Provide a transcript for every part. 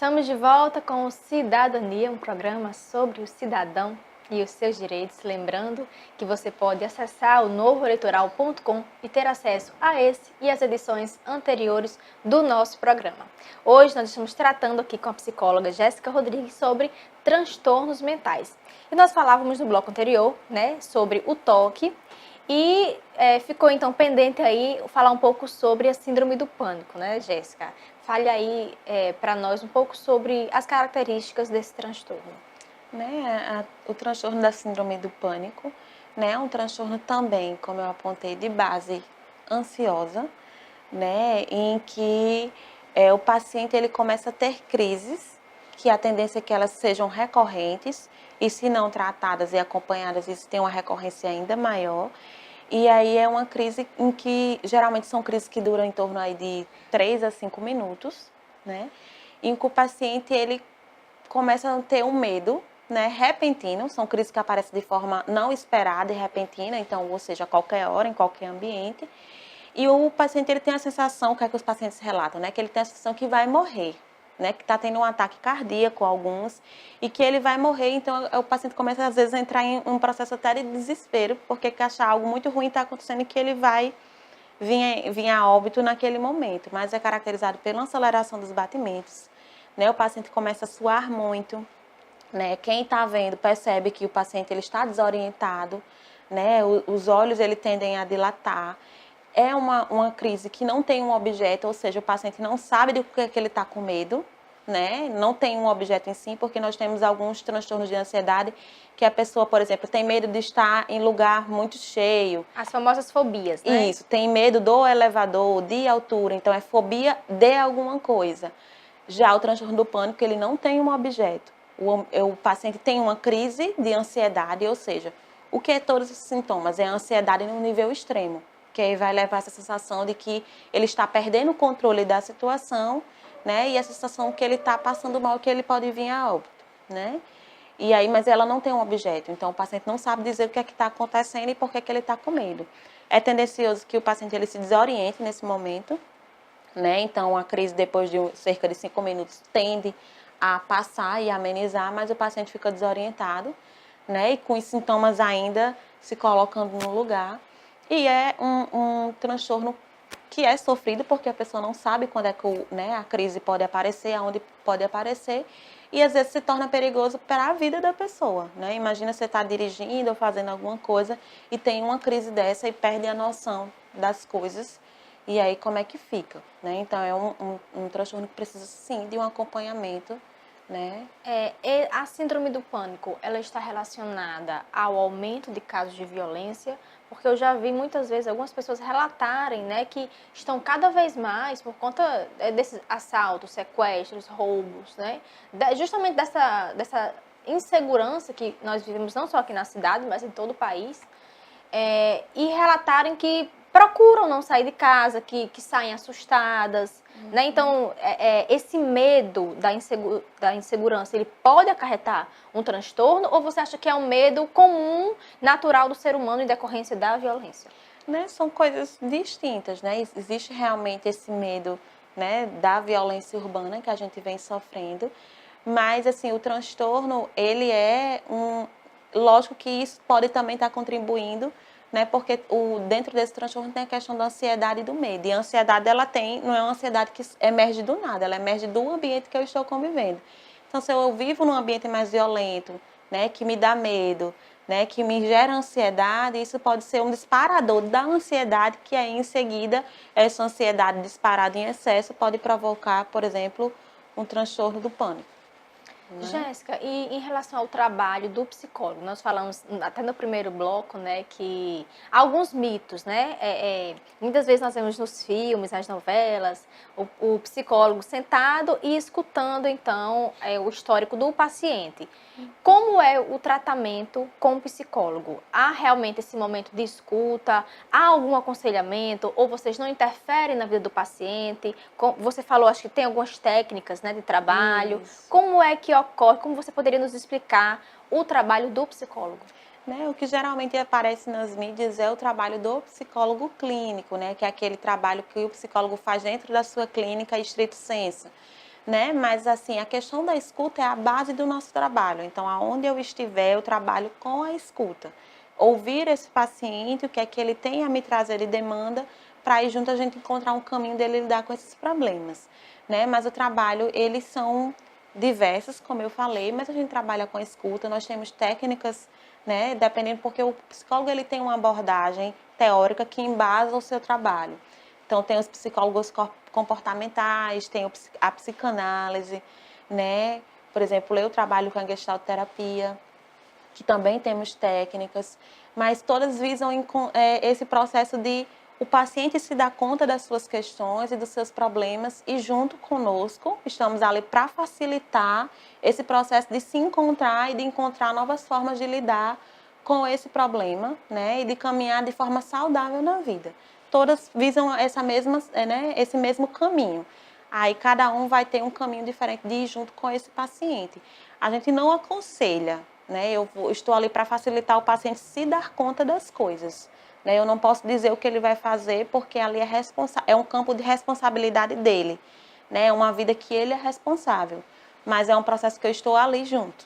Estamos de volta com o Cidadania, um programa sobre o cidadão e os seus direitos. Lembrando que você pode acessar o novoeleitoral.com e ter acesso a esse e as edições anteriores do nosso programa. Hoje nós estamos tratando aqui com a psicóloga Jéssica Rodrigues sobre transtornos mentais. E nós falávamos no bloco anterior, sobre o toque. E ficou então pendente aí falar um pouco sobre a síndrome do pânico, né, Jéssica? Fale aí para nós um pouco sobre as características desse transtorno. O transtorno da síndrome do pânico, é um transtorno também, como eu apontei, de base ansiosa, em que o paciente ele começa a ter crises, que a tendência é que elas sejam recorrentes, e se não tratadas e acompanhadas, isso tem uma recorrência ainda maior. E aí é uma crise em que, geralmente são crises que duram em torno aí de 3 a 5 minutos, em que o paciente ele começa a ter um medo, repentino, são crises que aparecem de forma não esperada e repentina, então, ou seja, a qualquer hora, em qualquer ambiente. E o paciente ele tem a sensação, o que é que os pacientes relatam, que ele tem a sensação que vai morrer, que está tendo um ataque cardíaco, alguns, e que ele vai morrer, então o paciente começa às vezes a entrar em um processo até de desespero, porque acha algo muito ruim está acontecendo e que ele vai vir a óbito naquele momento, mas é caracterizado pela aceleração dos batimentos, o paciente começa a suar muito, quem está vendo percebe que o paciente ele está desorientado, os olhos ele tendem a dilatar. É uma crise que não tem um objeto, ou seja, o paciente não sabe do que ele está com medo, não tem um objeto em si, porque nós temos alguns transtornos de ansiedade que a pessoa, por exemplo, tem medo de estar em lugar muito cheio. As famosas fobias, né? Isso, tem medo do elevador, de altura, então é fobia de alguma coisa. Já o transtorno do pânico, ele não tem um objeto. O paciente tem uma crise de ansiedade, ou seja, o que é todos esses sintomas? É a ansiedade no nível extremo, que aí vai levar essa sensação de que ele está perdendo o controle da situação, e a sensação que ele está passando mal, que ele pode vir a óbito, E aí, mas ela não tem um objeto, então o paciente não sabe dizer o que é que está acontecendo e por que ele está com medo. É tendencioso que o paciente ele se desoriente nesse momento, Então a crise depois de cerca de 5 minutos tende a passar e amenizar, mas o paciente fica desorientado, E com os sintomas ainda se colocando no lugar. E é um transtorno que é sofrido porque a pessoa não sabe quando é que a crise pode aparecer, aonde pode aparecer, e às vezes se torna perigoso para a vida da pessoa, Imagina você estar dirigindo ou fazendo alguma coisa e tem uma crise dessa e perde a noção das coisas, e aí como é que fica, Então é um transtorno que precisa sim de um acompanhamento, A síndrome do pânico, ela está relacionada ao aumento de casos de violência, porque eu já vi muitas vezes algumas pessoas relatarem, que estão cada vez mais por conta desses assaltos, sequestros, roubos, justamente dessa insegurança que nós vivemos não só aqui na cidade, mas em todo o país, e relatarem que procuram não sair de casa, que saem assustadas, Então, esse medo da insegurança, ele pode acarretar um transtorno, ou você acha que é um medo comum, natural do ser humano em decorrência da violência? São coisas distintas, Existe realmente esse medo, da violência urbana que a gente vem sofrendo, mas, assim, o transtorno, ele é lógico que isso pode também estar contribuindo, porque dentro desse transtorno tem a questão da ansiedade e do medo. E a ansiedade, ela não é uma ansiedade que emerge do nada, ela emerge do ambiente que eu estou convivendo. Então, se eu vivo num ambiente mais violento, que me dá medo, que me gera ansiedade, isso pode ser um disparador da ansiedade, que aí, em seguida, essa ansiedade disparada em excesso pode provocar, por exemplo, um transtorno do pânico. Jéssica, e em relação ao trabalho do psicólogo, nós falamos até no primeiro bloco, que há alguns mitos, muitas vezes nós vemos nos filmes, nas novelas, o psicólogo sentado e escutando, então, o histórico do paciente. Como é o tratamento com o psicólogo? Há realmente esse momento de escuta? Há algum aconselhamento? Ou vocês não interferem na vida do paciente? Você falou, acho que tem algumas técnicas, de trabalho. Isso. Como é que ocorre? Como você poderia nos explicar o trabalho do psicólogo? O que geralmente aparece nas mídias é o trabalho do psicólogo clínico, que é aquele trabalho que o psicólogo faz dentro da sua clínica estrito sensu. né? Mas assim, a questão da escuta é a base do nosso trabalho. Então, aonde eu estiver, eu trabalho com a escuta. Ouvir esse paciente, o que é que ele tem a me trazer de demanda, para aí junto a gente encontrar um caminho dele lidar com esses problemas, né? Mas o trabalho, eles são diversos, como eu falei, mas a gente trabalha com a escuta, nós temos técnicas, né? Dependendo, porque o psicólogo ele tem uma abordagem teórica que embasa o seu trabalho. Então, tem os psicólogos comportamentais, tem a psicanálise, né? Por exemplo, eu trabalho com a gestalterapia, que também temos técnicas, mas todas visam esse processo de o paciente se dar conta das suas questões e dos seus problemas e junto conosco estamos ali para facilitar esse processo de se encontrar e de encontrar novas formas de lidar com esse problema, né, e de caminhar de forma saudável na vida. Todas visam esse mesmo caminho. Aí cada um vai ter um caminho diferente de ir junto com esse paciente. A gente não aconselha, né? Estou ali para facilitar o paciente se dar conta das coisas, né? Eu não posso dizer o que ele vai fazer porque ali é um campo de responsabilidade dele, né? É uma vida que ele é responsável, mas é um processo que eu estou ali junto.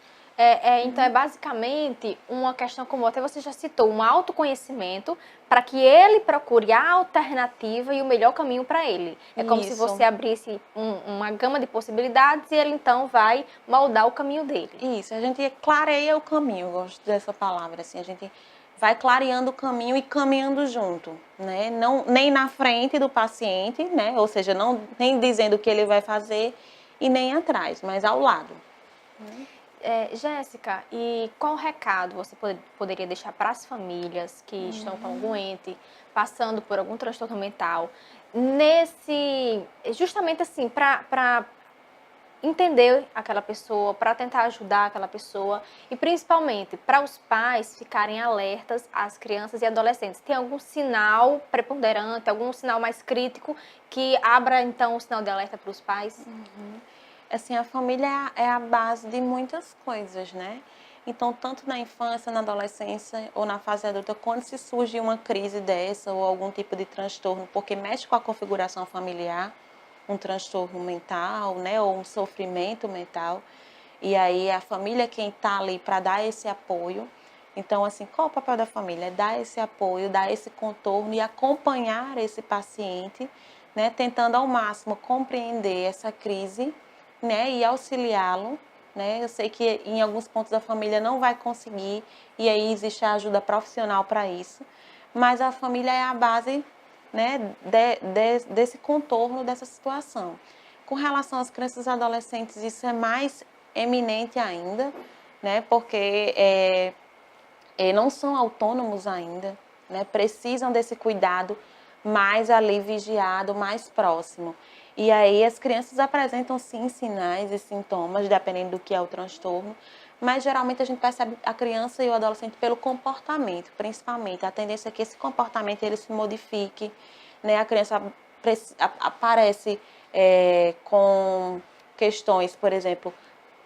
Então, é basicamente uma questão, como até você já citou, um autoconhecimento para que ele procure a alternativa e o melhor caminho para ele. É como se você abrisse uma gama de possibilidades e ele então vai moldar o caminho dele. Isso, a gente clareia o caminho, eu gosto dessa palavra, assim, a gente vai clareando o caminho e caminhando junto, né? Não, nem na frente do paciente, né? Ou seja, não, nem dizendo o que ele vai fazer e nem atrás, mas ao lado. Jéssica, e qual recado você poderia deixar para as famílias que estão com algum ente, passando por algum transtorno mental, justamente assim, para entender aquela pessoa, para tentar ajudar aquela pessoa e principalmente para os pais ficarem alertas às crianças e adolescentes. Tem algum sinal preponderante, algum sinal mais crítico que abra então o sinal de alerta para os pais? Assim, a família é a base de muitas coisas, né? Então, tanto na infância, na adolescência ou na fase adulta, quando se surge uma crise dessa ou algum tipo de transtorno, porque mexe com a configuração familiar, um transtorno mental, né, ou um sofrimento mental, e aí a família é quem está ali para dar esse apoio. Então, assim, qual o papel da família? É dar esse apoio, dar esse contorno e acompanhar esse paciente, né, tentando ao máximo compreender essa crise, né, e auxiliá-lo, né? Eu sei que em alguns pontos a família não vai conseguir e aí existe a ajuda profissional para isso, mas a família é a base, né, desse contorno dessa situação. Com relação às crianças e adolescentes, isso é mais eminente ainda, né, porque não são autônomos ainda, né, precisam desse cuidado mais ali vigiado, mais próximo. E aí as crianças apresentam sim sinais e sintomas, dependendo do que é o transtorno, mas geralmente a gente percebe a criança e o adolescente pelo comportamento, principalmente. A tendência é que esse comportamento ele se modifique, né? A criança aparece com questões, por exemplo,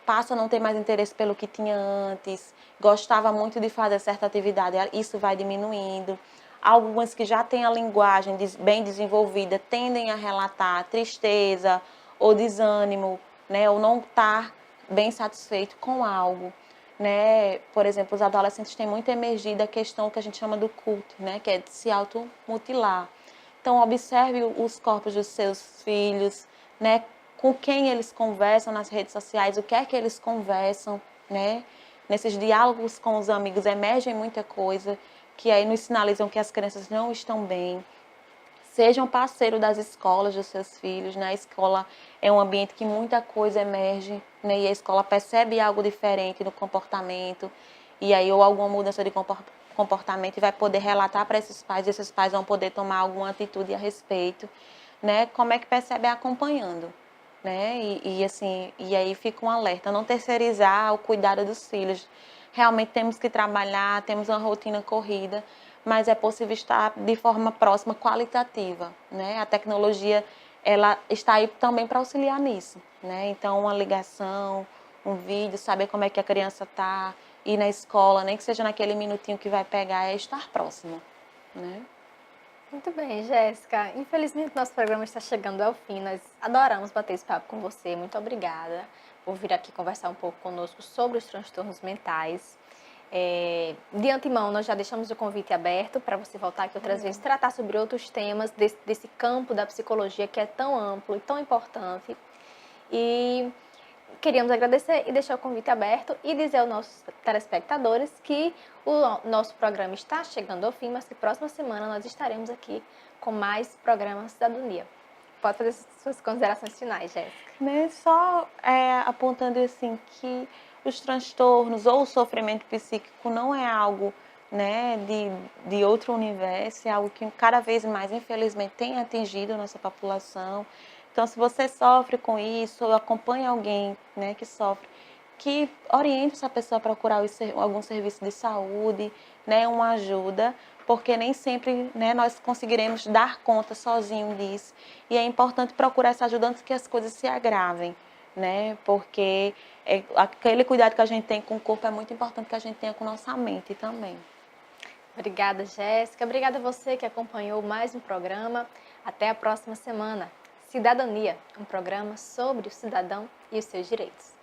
passa a não ter mais interesse pelo que tinha antes, gostava muito de fazer certa atividade, isso vai diminuindo. Algumas que já têm a linguagem bem desenvolvida tendem a relatar tristeza ou desânimo, né, ou não estar bem satisfeito com algo, né? Por exemplo, os adolescentes têm muito emergido a questão que a gente chama do culto, né, que é de se automutilar. Então, observe os corpos dos seus filhos, né, com quem eles conversam nas redes sociais, o que é que eles conversam, né? Nesses diálogos com os amigos emergem muita coisa que aí nos sinalizam que as crianças não estão bem. Sejam parceiro das escolas dos seus filhos, né? A escola é um ambiente que muita coisa emerge, né? E a escola percebe algo diferente no comportamento, e aí ou alguma mudança de comportamento e vai poder relatar para esses pais, e esses pais vão poder tomar alguma atitude a respeito, né? Como é que percebe? Acompanhando, né? E aí fica um alerta, não terceirizar o cuidado dos filhos. Realmente temos que trabalhar, temos uma rotina corrida, mas é possível estar de forma próxima, qualitativa, né? A tecnologia, ela está aí também para auxiliar nisso, né? Então, uma ligação, um vídeo, saber como é que a criança está, ir na escola, nem que seja naquele minutinho que vai pegar, é estar próximo, né? Muito bem, Jéssica. Infelizmente, nosso programa está chegando ao fim. Nós adoramos bater esse papo com você. Muito obrigada por vir aqui conversar um pouco conosco sobre os transtornos mentais. De antemão, nós já deixamos o convite aberto para você voltar aqui outras vezes, tratar sobre outros temas desse campo da psicologia que é tão amplo e tão importante. E queríamos agradecer e deixar o convite aberto e dizer aos nossos telespectadores que o nosso programa está chegando ao fim, mas que próxima semana nós estaremos aqui com mais programa Cidadania. Pode fazer suas considerações finais, Jéssica. Né? Só apontando assim que os transtornos ou o sofrimento psíquico não é algo, né, de outro universo, é algo que cada vez mais, infelizmente, tem atingido a nossa população. Então, se você sofre com isso, ou acompanha alguém, né, que sofre, que oriente essa pessoa a procurar algum serviço de saúde, né, uma ajuda, porque nem sempre, né, nós conseguiremos dar conta sozinho disso. E é importante procurar essa ajuda antes que as coisas se agravem, né, porque aquele cuidado que a gente tem com o corpo é muito importante que a gente tenha com nossa mente também. Obrigada, Jéssica. Obrigada a você que acompanhou mais um programa. Até a próxima semana. Cidadania, um programa sobre o cidadão e os seus direitos.